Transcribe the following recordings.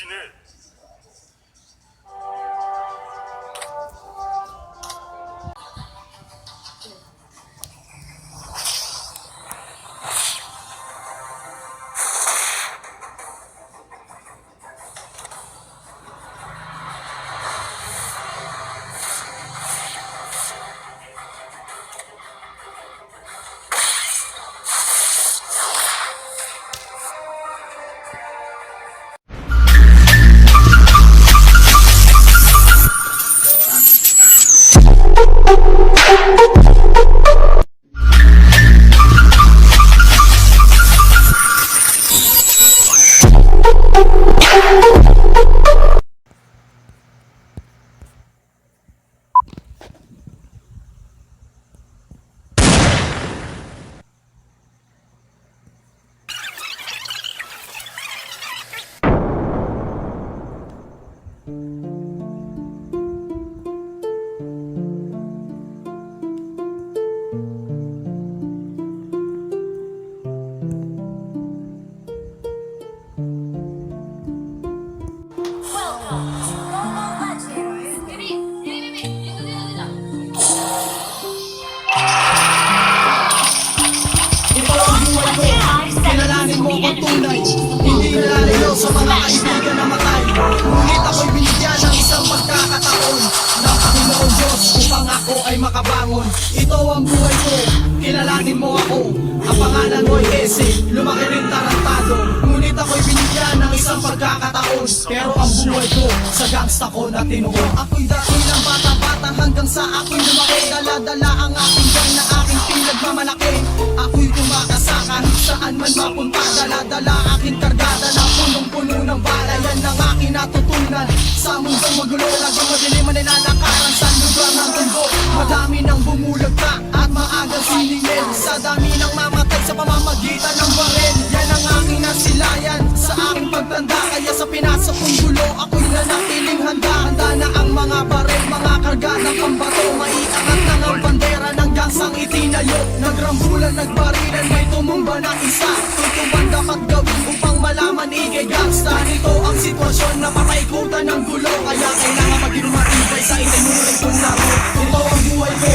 지네. Hindi nalalayo sa mga kaibigan na matay. Ngunit ako'y binigyan ng isang pagkakataon ng Panginoon Diyos upang ako ay makabangon. Ito ang buhay ko, kilalanin mo ako. Ang pangalan mo'y Ese, lumaki rin tarantado. Ngunit ako'y binigyan ng isang pagkakataon. Pero ang buhay ko, sa gangsta ko na tinuon. Ako'y dati ng bata-bata hanggang sa ako'y lumaki. Dala-dala ang aking gang na aking pinagmamalaki. Ako'y tumakasa kahit saan man mapunta. Dala-dala aking kargada na punong-puno ng bala. Yan ang aking natutunan sa mundong magulo. Laging madilim ang nilalakaran sa lugar ng mundo. Madami nang bumulagta at maagang siningil. Sa dami ng mamatay sa pamamagitan ng baril. Yan ang aking nasilayan sa aking pagtanda. Kaya sa pinasok kong gulo ako'y nanatiling handa. Handa na ang mga baril, mga karga ng pambato. Maiangat na ang bandera ng gangsang itinayo. Nagrambulan, nagbarilan, may tumumba ng isa. Tutuban dapat gawin upang malaman ikay gangsta. Ito ang sitwasyon na papaikutan ng gulo. Kaya kailangan maging matibay sa itinuring kong laro. Ito ang buhay ko,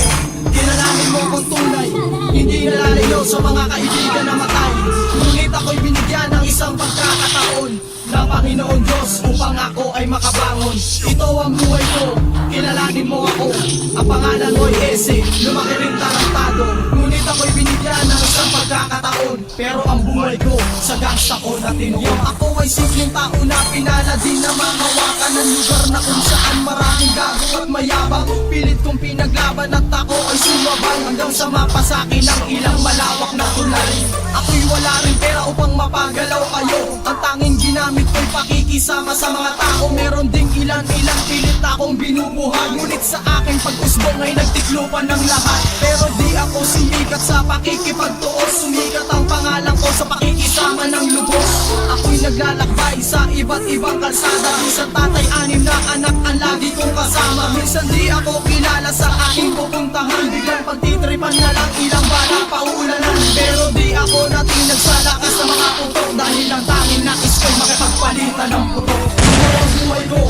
kilalanin mo kung tunay. Hindi nalalayo sa mga kaibigan na matay. Ngunit ako'y binigyan ng isang pagkakataon ng Panginoon Diyos upang ako ay makabangon. Ito ang buhay ko, kilalanin mo ako. Ang pangalan mo'y Ese, lumaki rin tarantado. Ngunit ako'y binigyan ng isang pagkakataon. Pero ang buhay ko, sa gangsta ko na tinuon. Ako ay simpleng tao na pinala din na mamawakan ng lugar na kung saan maraming gago at mayabang. Pilit kong pinaglaban at ako ay sumabay hanggang sa mapasakin ang ilang malawak na tulay. Ako'y wala rin pera upang mapagalaw kayo. Ang tanging ginamit ko'y pakikisama sa mga tao. Meron ding ilan-ilang pilit akong binubuhay. Ngunit sa aking pag-usbong ay nagtiklupan ng lahat. Pero di ako sumikat sa pakikipagtuos. Sumikat ang pangalan ko sa pakikisama ng lubos. Ako'y naglalakbay sa iba't ibang kalsada. Minsan tatay, anim na anak ang lagi kong kasama. Minsan di ako kilala sa aking pupuntahan. Biglang pagtitripan na lang ilang bala paulanan. Pero di ako natinag sa lakas ng mga putok. Dahil ang tanging nais ko'y makipagpalitan ng putok. Ito ang buhay ko,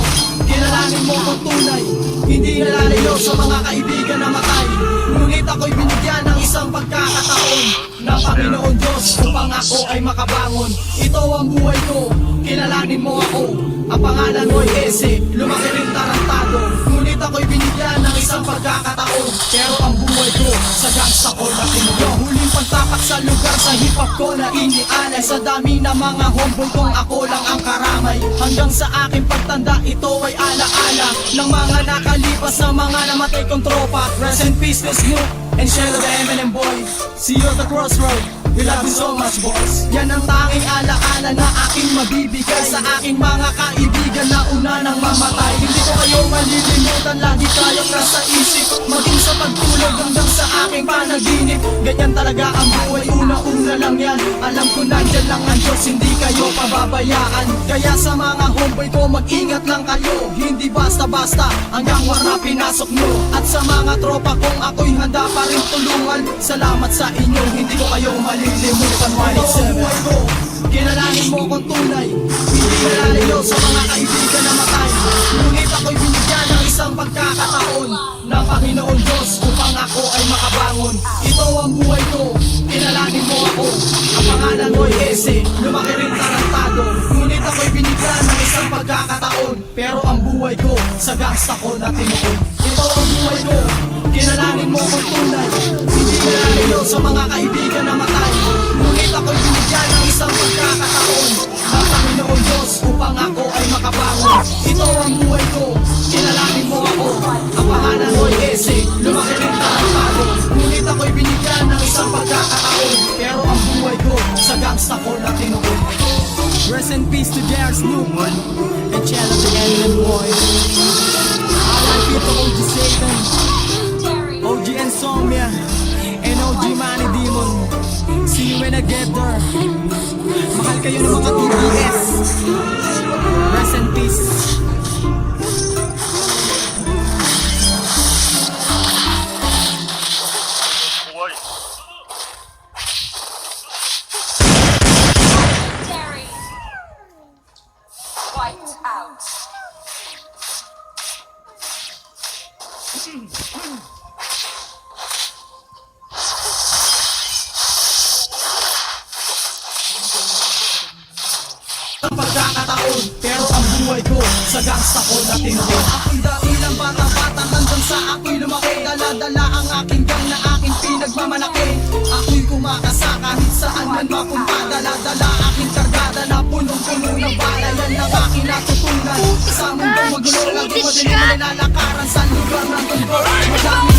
kilalanin mo kung tunay. Hindi nalalayo sa mga kaibigan na matay. Ngunit ako'y binigyan ng isang pagkakataon ng Panginoon Diyos upang ako ay makabangon. Ito ang buhay ko, kilalanin mo ako. Ang pangalan mo'y Ese, lumaki rin tarantado. Ngunit ako'y binigyan ng isang pagkakataon. Pero ang buhay ko, sa gangsta ko na tinuyo. Huling pagtapak sa lugar sa hip-hop ko na inialay. Sa dami na mga homeboy kong ako lang ang karamay. Hanggang sa aking pagtanda, ito ay alaala ng mga nakalipas na mga namatay kong tropa. Rest in peace, this new and share the Eminem boy. See you at the crossroad. We love you so much, boys. Yan ang tanging alaala na aking mabibigay sa aking mga kaibigan na una nang mamatay. Hindi ko kayo malilimutan, lagi kayong nasa isip. Maging sa pagtulog hanggang sa aking panaginip. Ganyan talaga ang buhay, una-una lang yan. Alam ko nandyan lang ang Diyos, hindi kayo pababayaan. Kaya sa mga homeboy ko, mag-ingat lang kayo. Hindi basta-basta hanggang wala pinasok mo. At sa mga tropa kong ako'y handa pa rin tulungan. Salamat sa inyo, hindi ko kayo malilimutan. 187. Kilalanin mo kung tunay. Hindi nalalayo sa mga kaibigan na matay. Ngunit ako'y binigyan ng isang pagkakataon ng Panginoon Diyos upang ako ay makabangon. Ito ang buhay ko, kinalangin mo ako. Ang pangalan mo'y Ese, lumaki rin tarantado. Ngunit ako'y binigyan ng isang pagkakataon, pero ang buhay ko sa gangsta ko na tinuon. Ito ang buhay ko, kinalangin mo kong tunay. Hindi nalalayo sa mga kaibigan na matay. Ngunit ako'y binigyan ng isang pagkakataon ng Panginoon Diyos upang ako ay makabangon. Ito ang buhay ko, kinalangin mo ako. Ang pangalan mo'y Ese, lumaki rin tarantado. Ngunit ako'y binigyan ng isang pagkakataon, pero ang buhay ko sa gangsta ko na tinuon. Rest in peace to J.R. Snoop and Chad of the Eminem Boy. R.I.P. to OG Satan, OG Insomnia, and OG Manny Demon. See you when I get there. Mahal kayo ng mga TBS. Rest in peace. Wiped out. Ang pagkakataon, pero ang buhay ko sa gangsta ko na tinuon. Ako'y dakilang bata-bata hanggang sa ako'y lumaki. Dala-dala ang aking gang na aking pinagmamalaki. Ako'y kumakasa kahit saan man mapunta. Dala-dala aking kargada na punong-puno ng bala. Yan ang aking natutunan. Sa mundong magulo, lagi mo din ang nilalakaran sa lugar ng tundo. Madami